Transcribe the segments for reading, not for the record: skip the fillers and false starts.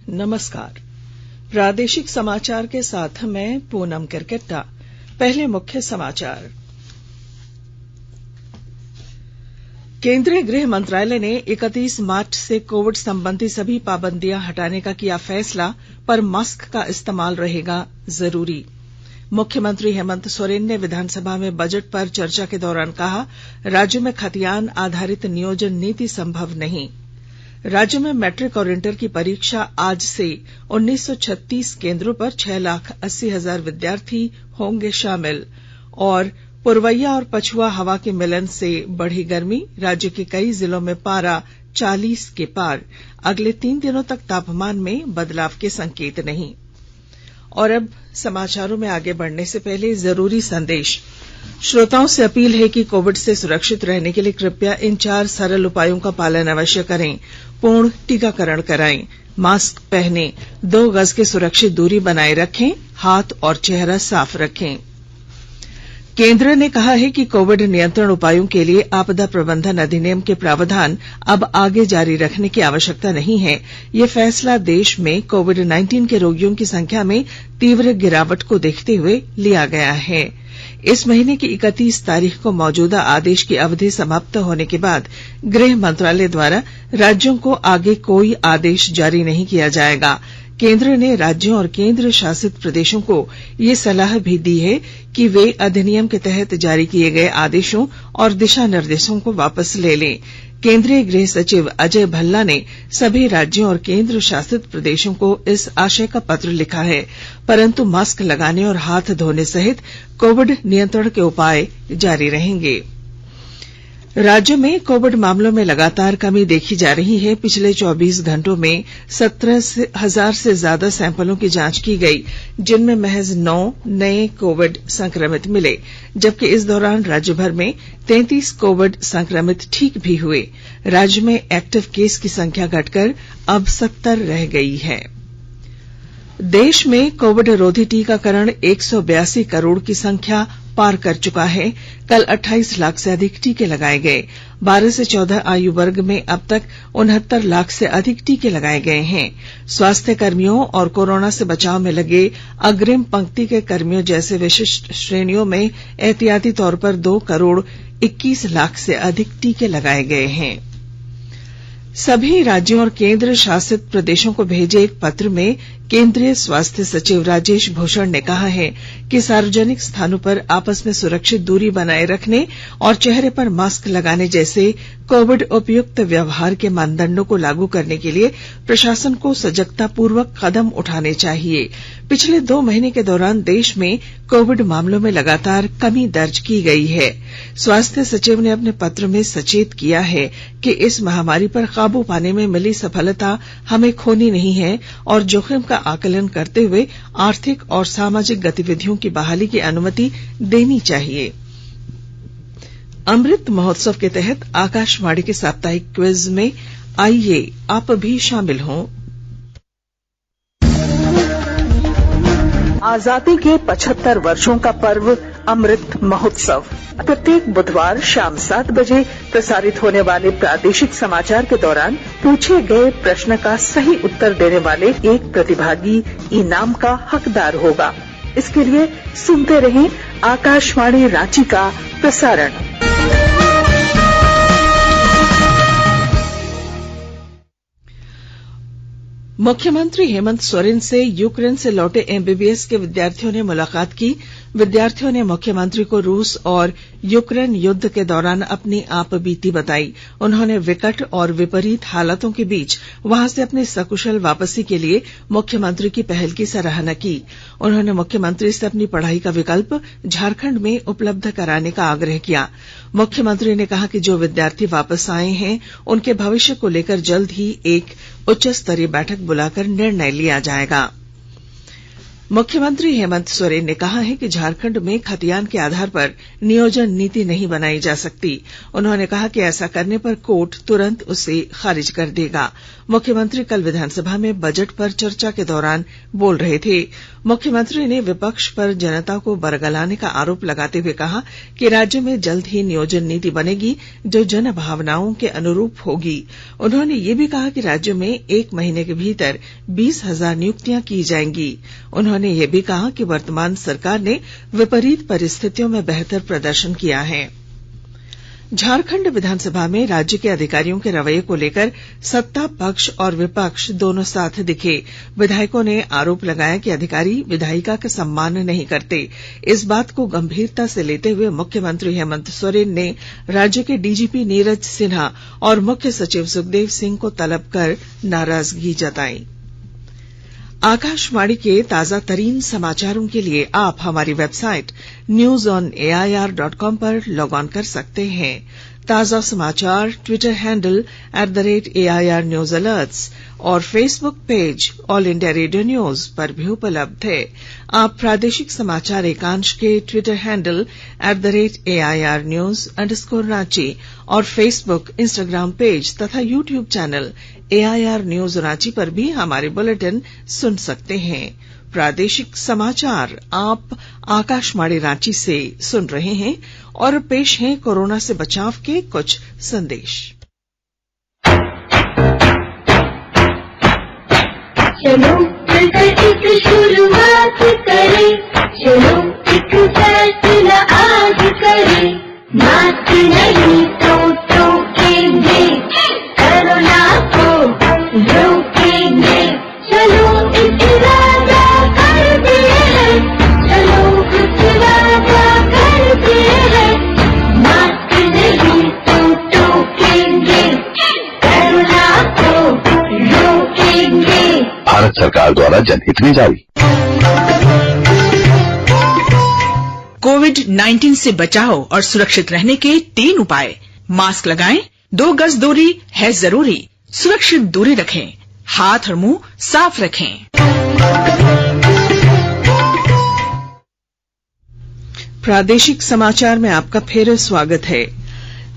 नमस्कार। प्रादेशिक समाचार के साथ मैं पूनम किरकेट्टा। पहले मुख्य समाचार। केंद्रीय गृह मंत्रालय ने 31 मार्च से कोविड संबंधी सभी पाबंदियां हटाने का किया फैसला, पर मास्क का इस्तेमाल रहेगा जरूरी। मुख्यमंत्री हेमंत सोरेन ने विधानसभा में बजट पर चर्चा के दौरान कहा, राज्य में खतियान आधारित नियोजन नीति संभव नहीं। राज्य में मैट्रिक और इंटर की परीक्षा आज से 1936 केंद्रों पर 6,80,000 विद्यार्थी होंगे शामिल। और पुरवैया और पछुआ हवा के मिलन से बढ़ी गर्मी, राज्य के कई जिलों में पारा 40 के पार। अगले 3 दिनों तक तापमान में बदलाव के संकेत नहीं। और अब समाचारों में आगे बढ़ने से पहले जरूरी संदेश। श्रोताओं से अपील है कि कोविड से सुरक्षित रहने के लिए कृपया इन 4 सरल उपायों का पालन अवश्य करें। पूर्ण टीकाकरण कराएं, मास्क पहनें, 2 गज की सुरक्षित दूरी बनाए रखें, हाथ और चेहरा साफ रखें। केंद्र ने कहा है कि कोविड नियंत्रण उपायों के लिए आपदा प्रबंधन अधिनियम के प्रावधान अब आगे जारी रखने की आवश्यकता नहीं है। यह फैसला देश में कोविड-19 के रोगियों की संख्या में तीव्र गिरावट को देखते हुए लिया गया है। इस महीने की 31 तारीख को मौजूदा आदेश की अवधि समाप्त होने के बाद गृह मंत्रालय द्वारा राज्यों को आगे कोई आदेश जारी नहीं किया जाएगा। केंद्र ने राज्यों और केंद्र शासित प्रदेशों को ये सलाह भी दी है कि वे अधिनियम के तहत जारी किए गए आदेशों और दिशा निर्देशों को वापस ले लें। केंद्रीय गृह सचिव अजय भल्ला ने सभी राज्यों और केंद्र शासित प्रदेशों को इस आशय का पत्र लिखा है, परंतु मास्क लगाने और हाथ धोने सहित कोविड नियंत्रण के उपाय जारी रहेंगे। राज्य में कोविड मामलों में लगातार कमी देखी जा रही है। पिछले 24 घंटों में 17,000 से ज्यादा सैंपलों की जांच की गई, जिनमें महज 9 नए कोविड संक्रमित मिले, जबकि इस दौरान राज्य भर में 33 कोविड संक्रमित ठीक भी हुए। राज्य में एक्टिव केस की संख्या घटकर अब 70 रह गई है। देश में कोविड रोधी टीकाकरण 182 करोड़ की संख्या पार कर चुका है। कल 28 लाख से अधिक टीके लगाए गए। 12 से 14 आयु वर्ग में अब तक 69 लाख से अधिक टीके लगाए गए हैं। स्वास्थ्य कर्मियों और कोरोना से बचाव में लगे अग्रिम पंक्ति के कर्मियों जैसे विशिष्ट श्रेणियों में एहतियाती तौर पर 2 करोड़ 21 लाख से अधिक टीके लगाए गए हैं। सभी राज्यों और केंद्र शासित प्रदेशों को भेजे एक पत्र में केंद्रीय स्वास्थ्य सचिव राजेश भूषण ने कहा है कि सार्वजनिक स्थानों पर आपस में सुरक्षित दूरी बनाए रखने और चेहरे पर मास्क लगाने जैसे कोविड उपयुक्त व्यवहार के मानदंडों को लागू करने के लिए प्रशासन को सजगतापूर्वक कदम उठाने चाहिए। पिछले 2 महीने के दौरान देश में कोविड मामलों में लगातार कमी दर्ज की गई है। स्वास्थ्य सचिव ने अपने पत्र में सचेत किया है कि इस महामारी पर काबू पाने में मिली सफलता हमें खोनी नहीं है और जोखिम का आकलन करते हुए आर्थिक और सामाजिक गतिविधियों की बहाली की अनुमति देनी चाहिए। अमृत महोत्सव के तहत आकाशवाणी के साप्ताहिक क्विज में आइए आप भी शामिल हों। आजादी के 75 वर्षों का पर्व अमृत महोत्सव प्रत्येक बुधवार शाम 7 बजे प्रसारित होने वाले प्रादेशिक समाचार के दौरान पूछे गए प्रश्न का सही उत्तर देने वाले एक प्रतिभागी इनाम का हकदार होगा। इसके लिए सुनते रहें आकाशवाणी रांची का प्रसारण। मुख्यमंत्री हेमंत सोरेन से यूक्रेन से लौटे एमबीबीएस के विद्यार्थियों ने मुलाकात की। विद्यार्थियों ने मुख्यमंत्री को रूस और यूक्रेन युद्ध के दौरान अपनी आप बीती बताई। उन्होंने विकट और विपरीत हालातों के बीच वहां से अपनी सकुशल वापसी के लिए मुख्यमंत्री की पहल की सराहना की। उन्होंने मुख्यमंत्री से अपनी पढ़ाई का विकल्प झारखंड में उपलब्ध कराने का आग्रह किया। मुख्यमंत्री ने कहा कि जो विद्यार्थी वापस आए हैं उनके भविष्य को लेकर जल्द ही एक उच्च स्तरीय बैठक बुलाकर निर्णय लिया जाएगा। मुख्यमंत्री हेमंत सोरेन ने कहा है कि झारखंड में खतियान के आधार पर नियोजन नीति नहीं बनाई जा सकती। उन्होंने कहा कि ऐसा करने पर कोर्ट तुरंत उसे खारिज कर देगा। मुख्यमंत्री कल विधानसभा में बजट पर चर्चा के दौरान बोल रहे थे। मुख्यमंत्री ने विपक्ष पर जनता को बरगलाने का आरोप लगाते हुए कहा कि राज्य में जल्द ही नियोजन नीति बनेगी जो जन भावनाओं के अनुरूप होगी। उन्होंने ये भी कहा कि राज्य में 1 महीने के भीतर 20,000 नियुक्तियां की जाएंगी। उन्होंने ये भी कहा कि वर्तमान सरकार ने विपरीत परिस्थितियों में बेहतर प्रदर्शन किया है। झारखंड विधानसभा में राज्य के अधिकारियों के रवैये को लेकर सत्ता पक्ष और विपक्ष दोनों साथ दिखे। विधायकों ने आरोप लगाया कि अधिकारी विधायिका का सम्मान नहीं करते। इस बात को गंभीरता से लेते हुए मुख्यमंत्री हेमंत सोरेन ने राज्य के डीजीपी नीरज सिन्हा और मुख्य सचिव सुखदेव सिंह को तलब कर नाराजगी जताई। आकाशवाणी के ताजा तरीन समाचारों के लिए आप हमारी वेबसाइट newsonair.com पर लॉग ऑन कर सकते हैं। ताजा समाचार Twitter handle @AIR News Alerts और Facebook page all India radio news पर भी उपलब्ध है। आप प्रादेशिक समाचार एकांश के ट्विटर हैंडल @AIR News_Ranchi और फेसबुक, इंस्टाग्राम पेज तथा YouTube channel AIR News Ranchi पर भी हमारे बुलेटिन सुन सकते हैं। प्रादेशिक समाचार आप आकाशवाणी रांची से सुन रहे हैं और पेश हैं कोरोना से बचाव के कुछ संदेश। चलो मिलकर एक शुरुआत करें, चलो एक फैसला आज करें, मास्क नहीं तो टोकेंगे, कोरोना को रोकेंगे, चलो एक वादा करते हैं, चलो कुछ वादा करते हैं, मास्क नहीं तो टोकेंगे, कोरोना को रोकेंगे। भारत सरकार द्वारा जनहित में जारी। कोविड-19 से बचाव और सुरक्षित रहने के 3 उपाय। मास्क लगाएं, 2 गज दूरी है जरूरी, सुरक्षित दूरी रखें, हाथ और मुंह साफ रखें। प्रादेशिक समाचार में आपका फिर स्वागत है।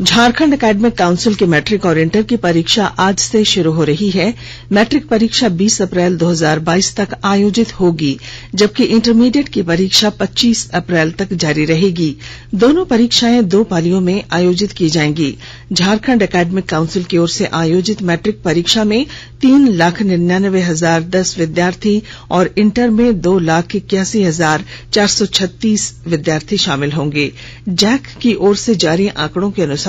झारखंड एकेडमिक काउंसिल की मैट्रिक और इंटर की परीक्षा आज से शुरू हो रही है। मैट्रिक परीक्षा 20 अप्रैल 2022 तक आयोजित होगी, जबकि इंटरमीडिएट की परीक्षा 25 अप्रैल तक जारी रहेगी। दोनों परीक्षाएं 2 पालियों में आयोजित की जाएंगी। झारखंड एकेडमिक काउंसिल की ओर से आयोजित मैट्रिक परीक्षा में 3,99,010 विद्यार्थी और इंटर में 2,81,436 विद्यार्थी शामिल होंगे। जैक की ओर से जारी आंकड़ों के अनुसार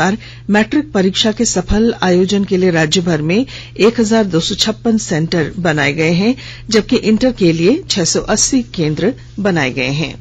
मैट्रिक परीक्षा के सफल आयोजन के लिए राज्य भर में 1,256 सेंटर बनाए गए हैं, जबकि इंटर के लिए 680 केंद्र बनाए गए हैं।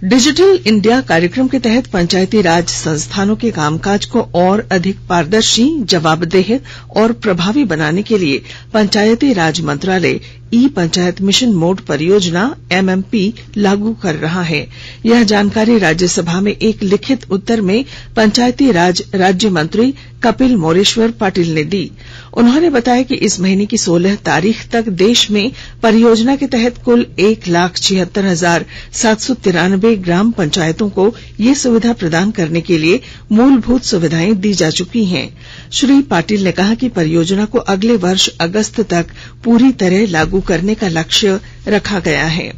डिजिटल इंडिया कार्यक्रम के तहत पंचायती राज संस्थानों के कामकाज को और अधिक पारदर्शी, जवाबदेह और प्रभावी बनाने के लिए पंचायती राज मंत्रालय ई पंचायत मिशन मोड परियोजना MMP लागू कर रहा है। यह जानकारी राज्यसभा में एक लिखित उत्तर में पंचायती राज राज्य मंत्री कपिल मोरेश्वर पाटिल ने दी। उन्होंने बताया कि इस महीने की 16 तारीख तक देश में परियोजना के तहत कुल 1,76,793 ग्राम पंचायतों को ये सुविधा प्रदान करने के लिए मूलभूत सुविधाएं दी जा चुकी हैं। श्री पाटिल ने कहा कि परियोजना को अगले वर्ष अगस्त तक पूरी तरह लागू करने का लक्ष्य रखा गया है।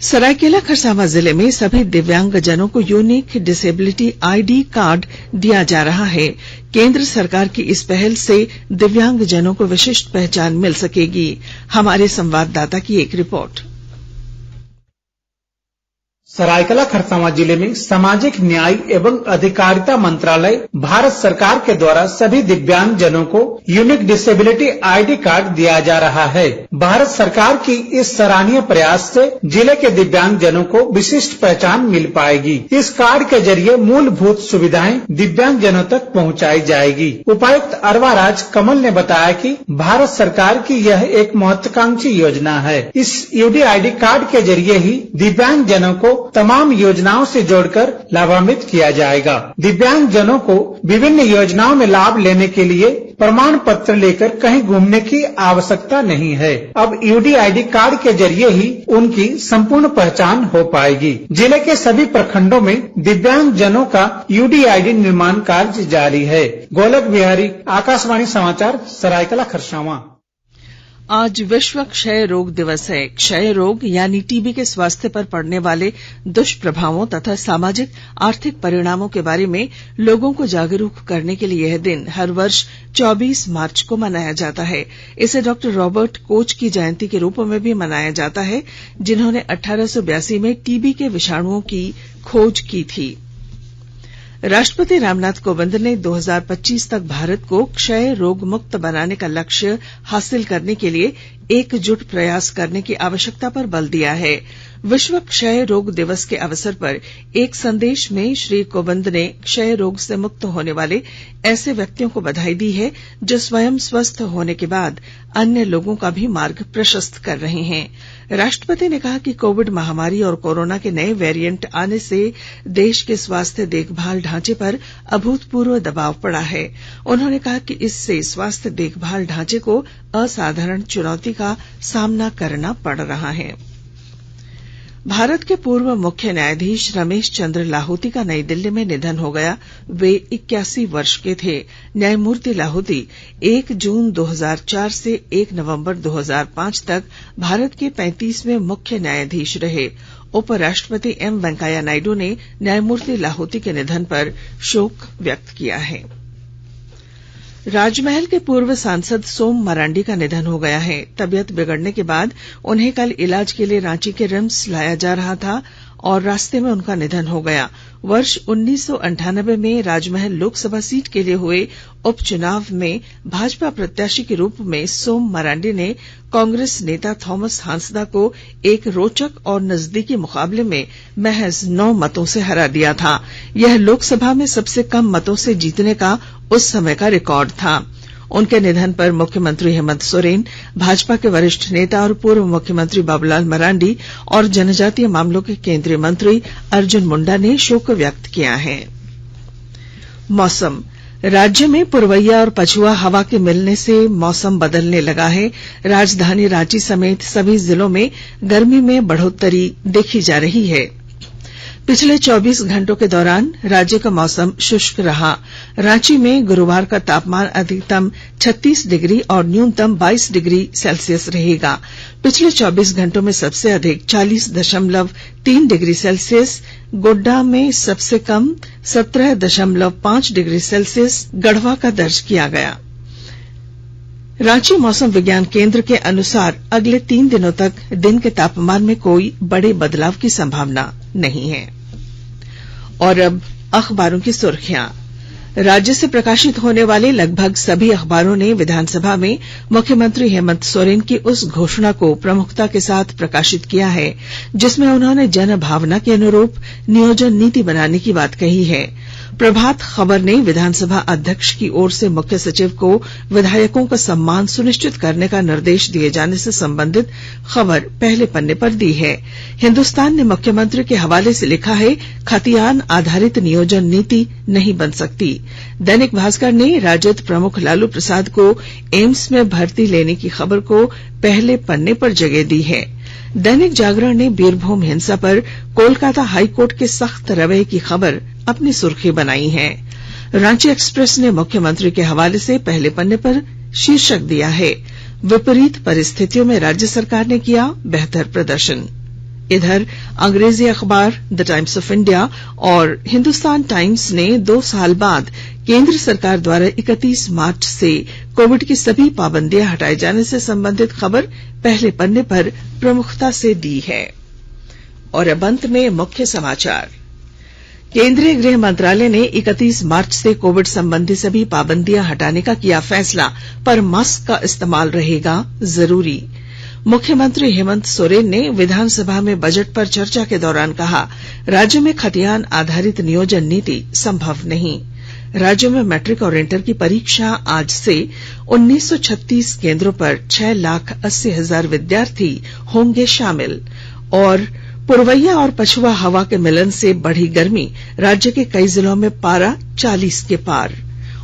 सरायकेला खरसावां जिले में सभी दिव्यांगजनों को यूनिक डिसेबिलिटी ID कार्ड दिया जा रहा है। केंद्र सरकार की इस पहल से दिव्यांगजनों को विशिष्ट पहचान मिल सकेगी। हमारे संवाददाता की एक रिपोर्ट। सरायकेला खरसावां जिले में सामाजिक न्याय एवं अधिकारिता मंत्रालय भारत सरकार के द्वारा सभी दिव्यांग जनों को यूनिक डिसेबिलिटी ID कार्ड दिया जा रहा है। भारत सरकार की इस सराहनीय प्रयास से जिले के दिव्यांग जनों को विशिष्ट पहचान मिल पाएगी। इस कार्ड के जरिए मूलभूत सुविधाएं दिव्यांग जनों तक पहुंचाई जाएगी। उपायुक्त अरवा राज कमल ने बताया कि भारत सरकार की यह एक महत्वाकांक्षी योजना है। इस UDID कार्ड के जरिए ही दिव्यांग जनों को तमाम योजनाओं से जोड़कर लाभान्वित किया जाएगा। दिव्यांग जनों को विभिन्न योजनाओं में लाभ लेने के लिए प्रमाण पत्र लेकर कहीं घूमने की आवश्यकता नहीं है। अब यूडीआईडी कार्ड के जरिए ही उनकी संपूर्ण पहचान हो पाएगी। जिले के सभी प्रखंडों में दिव्यांग जनों का यूडीआईडी निर्माण कार्य जारी है। गोलक बिहारी, आकाशवाणी समाचार, सरायकला खरसावां। आज विश्व क्षय रोग दिवस है। क्षय रोग यानी टीबी के स्वास्थ्य पर पड़ने वाले दुष्प्रभावों तथा सामाजिक आर्थिक परिणामों के बारे में लोगों को जागरूक करने के लिए यह दिन हर वर्ष 24 मार्च को मनाया जाता है। इसे डॉक्टर रॉबर्ट कोच की जयंती के रूप में भी मनाया जाता है, जिन्होंने 1882 में टीबी के विषाणुओं की खोज की थी। राष्ट्रपति रामनाथ कोविंद ने 2025 तक भारत को क्षय रोग मुक्त बनाने का लक्ष्य हासिल करने के लिए एकजुट प्रयास करने की आवश्यकता पर बल दिया है। विश्व क्षय रोग दिवस के अवसर पर एक संदेश में श्री कोविंद ने क्षय रोग से मुक्त होने वाले ऐसे व्यक्तियों को बधाई दी है जो स्वयं स्वस्थ होने के बाद अन्य लोगों का भी मार्ग प्रशस्त कर रहे हैं। राष्ट्रपति ने कहा कि कोविड महामारी और कोरोना के नए वेरिएंट आने से देश के स्वास्थ्य देखभाल ढांचे पर अभूतपूर्व दबाव पड़ा है। उन्होंने कहा कि इससे स्वास्थ्य देखभाल ढांचे को असाधारण चुनौती का सामना करना पड़ रहा है। भारत के पूर्व मुख्य न्यायाधीश रमेश चंद्र लाहोटी का नई दिल्ली में निधन हो गया। वे 81 वर्ष के थे। न्यायमूर्ति लाहोटी 1 जून 2004 से 1 नवंबर 2005 तक भारत के 35वें मुख्य न्यायाधीश रहे। उपराष्ट्रपति एम वेंकैया नायडू ने न्यायमूर्ति लाहोटी के निधन पर शोक व्यक्त किया है। राजमहल के पूर्व सांसद सोम मरांडी का निधन हो गया है। तबियत बिगड़ने के बाद उन्हें कल इलाज के लिए रांची के रिम्स लाया जा रहा था और रास्ते में उनका निधन हो गया। वर्ष 1998 में राजमहल लोकसभा सीट के लिए हुए उपचुनाव में भाजपा प्रत्याशी के रूप में सोम मरांडी ने कांग्रेस नेता थॉमस हांसदा को एक रोचक और नजदीकी मुकाबले में महज 9 मतों से हरा दिया था। यह लोकसभा में सबसे कम मतों से जीतने का उस समय का रिकॉर्ड था। उनके निधन पर मुख्यमंत्री हेमंत सोरेन, भाजपा के वरिष्ठ नेता और पूर्व मुख्यमंत्री बाबूलाल मरांडी और जनजातीय मामलों के केंद्रीय मंत्री अर्जुन मुंडा ने शोक व्यक्त किया है। मौसम। राज्य में पुरवैया और पछुआ हवा के मिलने से मौसम बदलने लगा है। राजधानी रांची समेत सभी जिलों में गर्मी में बढ़ोत्तरी देखी जा रही है। पिछले 24 घंटों के दौरान राज्य का मौसम शुष्क रहा। रांची में गुरुवार का तापमान अधिकतम 36 डिग्री और न्यूनतम 22 डिग्री सेल्सियस रहेगा। पिछले 24 घंटों में सबसे अधिक 40.3 डिग्री सेल्सियस गोड्डा में, सबसे कम 17.5 डिग्री सेल्सियस गढ़वा का दर्ज किया गया। रांची मौसम विज्ञान केंद्र के अनुसार अगले 3 दिनों तक दिन के तापमान में कोई बड़े बदलाव की संभावना नहीं है। और अब अखबारों की सुर्खियां। राज्य से प्रकाशित होने वाले लगभग सभी अखबारों ने विधानसभा में मुख्यमंत्री हेमंत सोरेन की उस घोषणा को प्रमुखता के साथ प्रकाशित किया है जिसमें उन्होंने जन भावना के अनुरूप नियोजन नीति बनाने की बात कही है। प्रभात खबर ने विधानसभा अध्यक्ष की ओर से मुख्य सचिव को विधायकों का सम्मान सुनिश्चित करने का निर्देश दिए जाने से संबंधित खबर पहले पन्ने पर दी है। हिन्दुस्तान ने मुख्यमंत्री के हवाले से लिखा है, खतियान आधारित नियोजन नीति नहीं बन सकती। दैनिक भास्कर ने राजद प्रमुख लालू प्रसाद को एम्स में भर्ती लेने की खबर को पहले पन्ने पर जगह दी है। दैनिक जागरण ने बीरभूम हिंसा पर कोलकाता हाईकोर्ट के सख्त रवैये की खबर अपनी सुर्खी बनाई है। रांची एक्सप्रेस ने मुख्यमंत्री के हवाले से पहले पन्ने पर शीर्षक दिया है, विपरीत परिस्थितियों में राज्य सरकार ने किया बेहतर प्रदर्शन। इधर अंग्रेजी अखबार द टाइम्स ऑफ इंडिया और हिंदुस्तान टाइम्स ने 2 साल बाद केंद्र सरकार द्वारा 31 मार्च से कोविड की सभी पाबंदियां हटाए जाने से संबंधित खबर पहले पन्ने पर प्रमुखता से दी है। और अब अंत में मुख्य समाचार। केंद्रीय गृह मंत्रालय ने 31 मार्च से कोविड संबंधी सभी पाबंदियां हटाने का किया फैसला, पर मास्क का इस्तेमाल रहेगा जरूरी। मुख्यमंत्री हेमंत सोरेन ने विधानसभा में बजट पर चर्चा के दौरान कहा, राज्य में खतियान आधारित नियोजन नीति संभव नहीं। राज्य में मैट्रिक और इंटर की परीक्षा आज से 1936 केंद्रों पर 6,80,000 विद्यार्थी होंगे शामिल। और पुरवैया और पछुआ हवा के मिलन से बढ़ी गर्मी, राज्य के कई जिलों में पारा 40 के पार।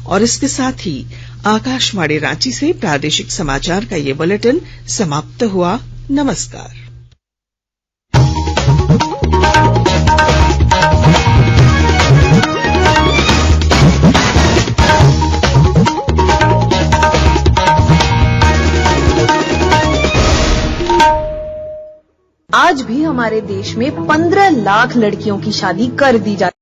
और इसके साथ ही आकाशवाणी रांची से प्रादेशिक समाचार का ये बुलेटिन समाप्त हुआ। नमस्कार। आज भी हमारे देश में 15 लाख लड़कियों की शादी कर दी जाती है।